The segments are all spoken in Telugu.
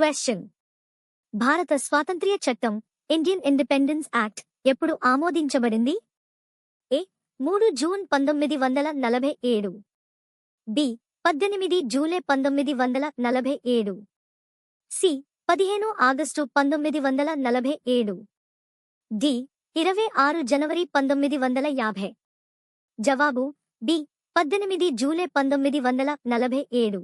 క్వశ్చన్. భారత స్వాతంత్ర్య చట్టం ఇండియన్ ఇండిపెండెన్స్ యాక్ట్ ఎప్పుడు ఆమోదించబడింది? A 3 June 1947, B 18 July 1947, C 15 August 1947, D 26 జనవరి 1950. జవాబు బి 18 జూలై 1947.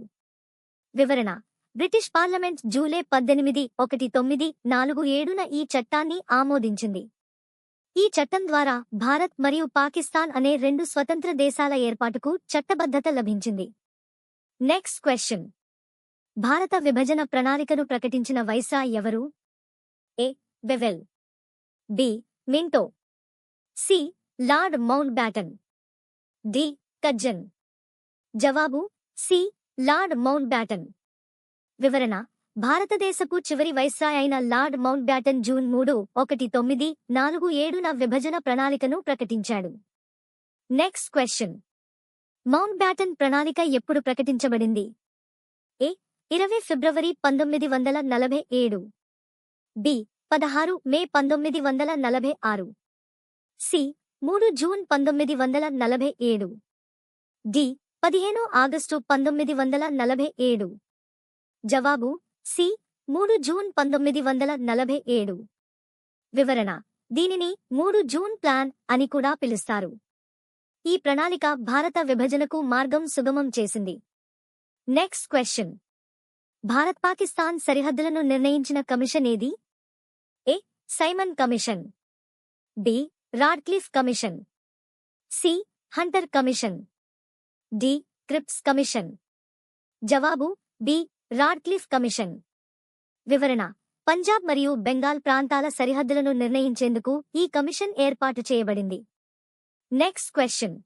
వివరణ: బ్రిటిష్ పార్లమెంట్ జూలై 18, 1947న ఈ చట్టాన్ని ఆమోదించింది. ఈ చట్టం ద్వారా భారత్ మరియు పాకిస్తాన్ అనే 2 స్వతంత్ర దేశాల ఏర్పాటుకు చట్టబద్ధత లభించింది. Next question. భారత విభజన ప్రణాళికను ప్రకటించిన వైస్రాయ్ ఎవరు? A Wavell, B Minto, C Lord Mountbatten, D Curzon. జవాబు సి లార్డ్ మౌంట్ బ్యాటన్. వివరణ: భారతదేశపు చివరి వైస్రాయ్ అయిన లార్డ్ మౌంట్ బ్యాటన్ జూన్ 3, 1947న విభజన ప్రణాళికను ప్రకటించాడు. Next question. మౌంట్ బ్యాటన్ ప్రణాళిక ఎప్పుడు ప్రకటించబడింది? ఏ 20 ఫిబ్రవరి 1947, బి 16 మే 1946, సి 3 జూన్ 1947, డి 15 ఆగస్టు 1947. జవాబు సి 3 జూన్ 1947. వివరణ: దీనిని 3 జూన్ ప్లాన్ అని కూడా పిలుస్తారు. ఈ ప్రణాళిక భారత విభజనకు మార్గం సుగమం చేసింది. Next question. భారత్ పాకిస్తాన్ సరిహద్దులను నిర్ణయించిన కమిషన్ ఏది? A Simon commission, B Radcliffe commission, C Hunter commission, D Cripps commission. జవాబు బి రాడ్క్లిఫ్ కమిషన్. వివరణ: పంజాబ్ మరియు బెంగాల్ ప్రాంతాల సరిహద్దులను నిర్ణయించేందుకు ఈ కమిషన్ ఏర్పాటు చేయబడింది. Next question.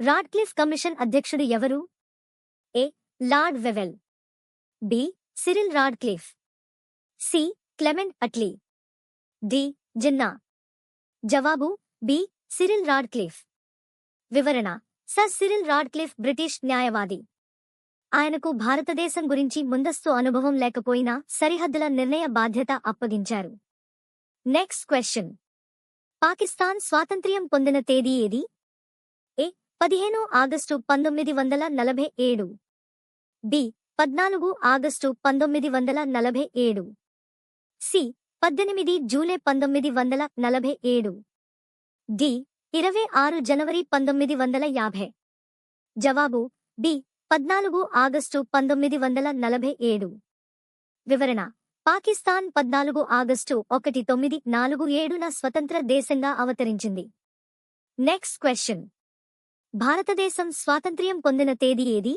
రాడ్క్లిఫ్ కమిషన్ అధ్యక్షుడు ఎవరు? A Lord Wavell, B Cyril Radcliffe, C Clement Attlee, D Jinnah. జవాబు బి సిరిల్ రాడ్క్లిఫ్. వివరణ: సర్ సిరిల్ రాడ్క్లిఫ్ బ్రిటిష్ న్యాయవాది. ఆయనకు భారతదేశం గురించి ముందస్తు అనుభవం లేకపోయినా సరిహద్దుల నిర్ణయ బాధ్యత అప్పగించారు. Next question. పాకిస్తాన్ స్వాతంత్ర్యం పొందిన తేదీ ఏది? A 15 August 1947, B 14 August 1947, C 18 July 1947, D 26 జనవరి 1950. జవాబు బి 14 ఆగస్టు 1947. వివరణ: పాకిస్తాన్ 14 ఆగస్టు 1947న స్వతంత్ర దేశంగా అవతరించింది. Next question. భారతదేశం స్వాతంత్ర్యం పొందిన తేదీ ఏది?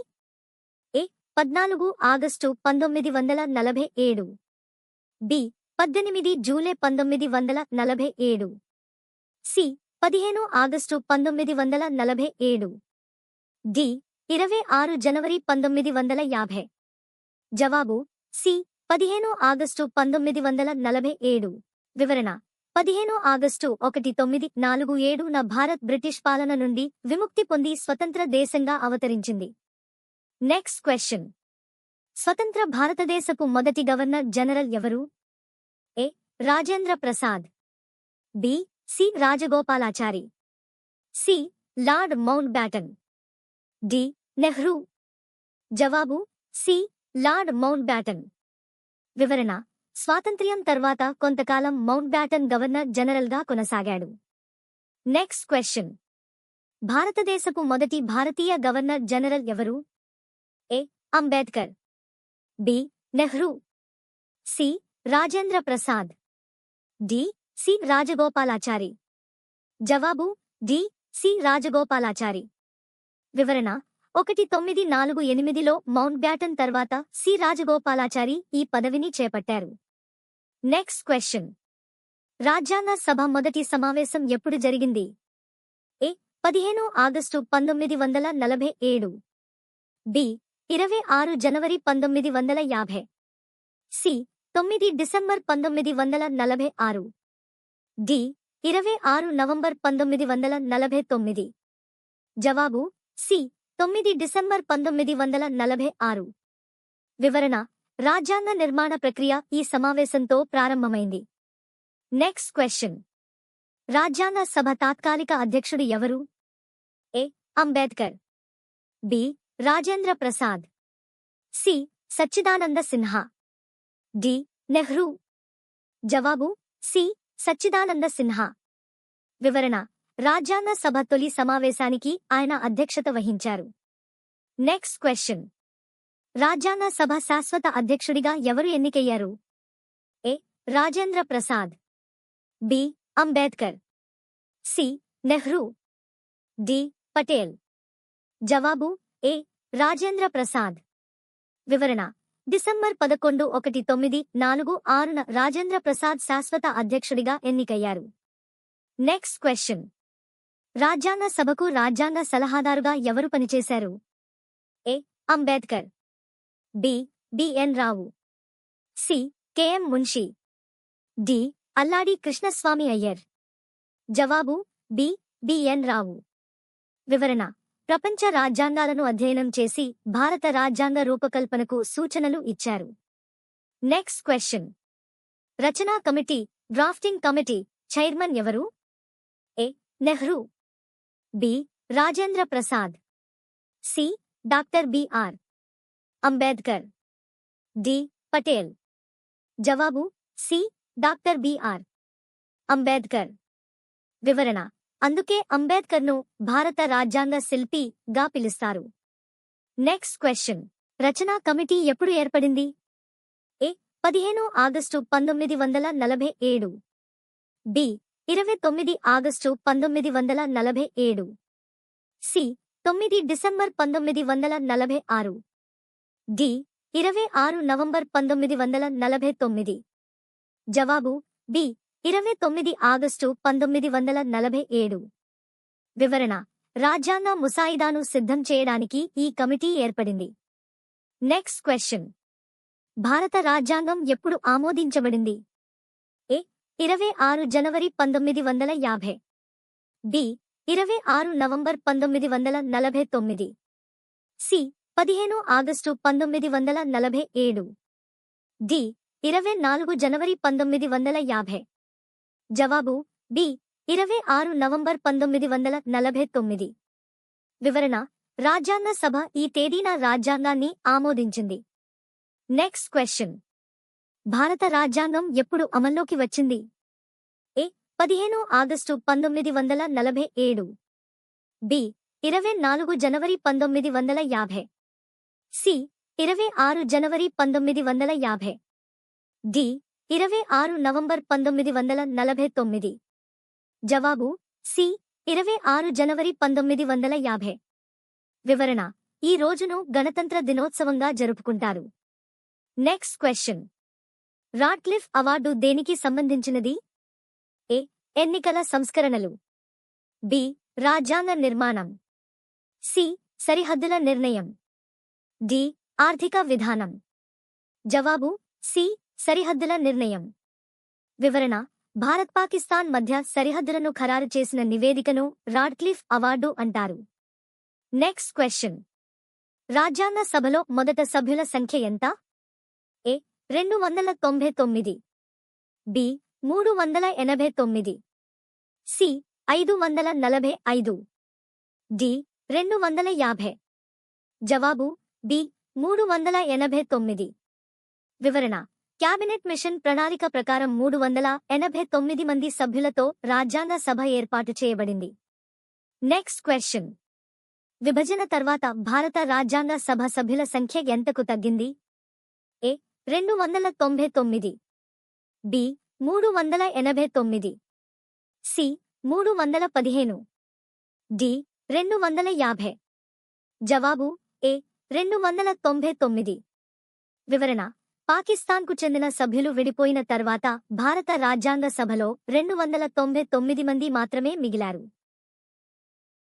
A 14 August 1947, B 18 July 1947, C 15 August 1947, D 26 జనవరి 1950. జవాబు సి 15 ఆగస్టు 1947. వివరణ: 15 ఆగస్టు 1947న భారత్ బ్రిటిష్ పాలన నుండి విముక్తి పొంది స్వతంత్ర దేశంగా అవతరించింది. Next question. స్వతంత్ర భారతదేశపు మొదటి గవర్నర్ జనరల్ ఎవరు? A Rajendra Prasad, B C Rajagopalachari, C Lord Mountbatten, D Nehru. జవాబు సి లార్డ్ మౌంట్ బ్యాటన్. వివరణ: స్వాతంత్ర్యం తర్వాత కొంతకాలం మౌంట్ బ్యాటన్ గవర్నర్ జనరల్గా కొనసాగాడు. Next question. భారతదేశపు మొదటి భారతీయ గవర్నర్ జనరల్ ఎవరు? A Ambedkar, B Nehru, C Rajendra Prasad, D C Rajagopalachari. జవాబు డి సి రాజగోపాలాచారి. వివరణ: 1948లో మౌంట్ బ్యాటన్ తర్వాత సి రాజగోపాలాచారి ఈ పదవిని చేపట్టారు. Next question. రాజ్యాంగ సభ మొదటి సమావేశం ఎప్పుడు జరిగింది? ఏ 15 ఆగస్టు 1947, బి 26 జనవరి 1950, సి 9 డిసెంబర్ 1946, డి 26 నవంబర్ 1949. జవాబు సి 9 డిసెంబర్ 1946. వివరణ: రాజ్యాంగ నిర్మాణ ప్రక్రియ ఈ సమావేశంతో ప్రారంభమైంది. Next question. రాజ్యాంగ సభ తాత్కాలిక అధ్యక్షుడు ఎవరు? A. Ambedkar, B. Rajendra Prasad, C. Sachchidananda Sinha, D. Nehru. జవాబు సి. సచ్చిదానంద సిన్హా. వివరణ: రాజ్యాంగ సభ తొలి సమావేశానికి ఆయన అధ్యక్షత వహించారు. Next question. రాజ్యాంగ సభ శాశ్వత అధ్యక్షుడిగా ఎవరు ఎన్నికయ్యారు? A. Rajendra Prasad, B. Ambedkar, C. Nehru, D. Patel. జవాబు ఏ. రాజేంద్ర ప్రసాద్. వివరణ: డిసెంబర్ 11, 1946న రాజేంద్ర ప్రసాద్ శాశ్వత అధ్యక్షుడిగా ఎన్నికయ్యారు. Next question. రాజ్యాంగ సభకు రాజ్యాంగ సలహాదారుగా ఎవరు పనిచేశారు? A. Ambedkar, B. B N Rao, C. K M Munshi, D. Alladi Krishnaswami Iyer. జవాబు బి. బిఎన్ రావు. వివరణ: ప్రపంచ రాజ్యాంగాలను అధ్యయనం చేసి భారత రాజ్యాంగ రూపకల్పనకు సూచనలు ఇచ్చారు. Next question. రచనా కమిటీ, డ్రాఫ్టింగ్ కమిటీ చైర్మన్ ఎవరు? A. Nehru, B. Rajendra Prasad, C. Doctor B R Ambedkar, D. Patel. జవాబు సి. Doctor B R Ambedkar. వివరణ: అందుకే అంబేద్కర్ను భారత రాజ్యాంగ శిల్పి గా పిలుస్తారు. Next question. రచనా కమిటీ ఎప్పుడు ఏర్పడింది? A. 15 August 1947, B. 29 August 1947, C. 9 December 1946, D. 26 November 1949. జవాబు బి. 29 ఆగస్టు 1947. వివరణ: రాజ్యాంగ ముసాయిదాను సిద్ధం చేయడానికి ఈ కమిటీ ఏర్పడింది. Next question. భారత రాజ్యాంగం ఎప్పుడు ఆమోదించబడింది? ఏ. 26 జనవరి 1950, B. 26 November 1949, C. 15 August 1947, D. 24 జనవరి 1950. జవాబు బి. 26 నవంబర్ 1949. వివరణ: రాజ్యాంగ సభ ఈ తేదీన రాజ్యాంగాన్ని ఆమోదించింది. Next question. భారత రాజ్యాంగం ఎప్పుడు అమల్లోకి వచ్చింది? ఏ. 15 ఆగస్టు 1947, బి. 24 జనవరి 1950, సి. 26 జనవరి 1950, డి. 26 నవంబర్ 1949. జవాబు సి. 26 జనవరి 1950. వివరణ: ఈ రోజును గణతంత్ర దినోత్సవంగా జరుపుకుంటారు. Next question. రాడ్క్లిఫ్ అవార్డు దేనికి సంబంధించినది? ఏ. ఎన్నికల సంస్కరణలు, బి. రాజ్యాంగ నిర్మాణం, సి. సరిహద్దుల నిర్ణయం, డి. ఆర్థిక విధానం. జవాబు సి. సరిహద్దుల నిర్ణయం. వివరణ: భారత్-పాకిస్తాన్ మధ్య సరిహద్దులను ఖరారు చేసిన నివేదికను రాడ్క్లిఫ్ అవార్డు అంటారు. Next question. రాజ్యాంగ సభలో మొదట సభ్యుల సంఖ్య ఎంత? ఏ. 299, బి. 389, సి. 545, డి. 250. జవాబు బి. 389. వివరణ: క్యాబినెట్ మిషన్ ప్రణాళిక ప్రకారం 389 మంది సభ్యులతో రాజ్యాంగ సభ ఏర్పాటు చేయబడింది. Next question. విభజన తర్వాత భారత రాజ్యాంగ సభ సభ్యుల సంఖ్య ఎంతకు తగ్గింది? ఏ. 299, బి. 389, సి. 315, డి. 250. జవాబు ఏ. 299. వివరణ: పాకిస్తాన్కు చెందిన సభ్యులు విడిపోయిన తర్వాత భారత రాజ్యాంగ సభలో 299 మంది మాత్రమే మిగిలారు.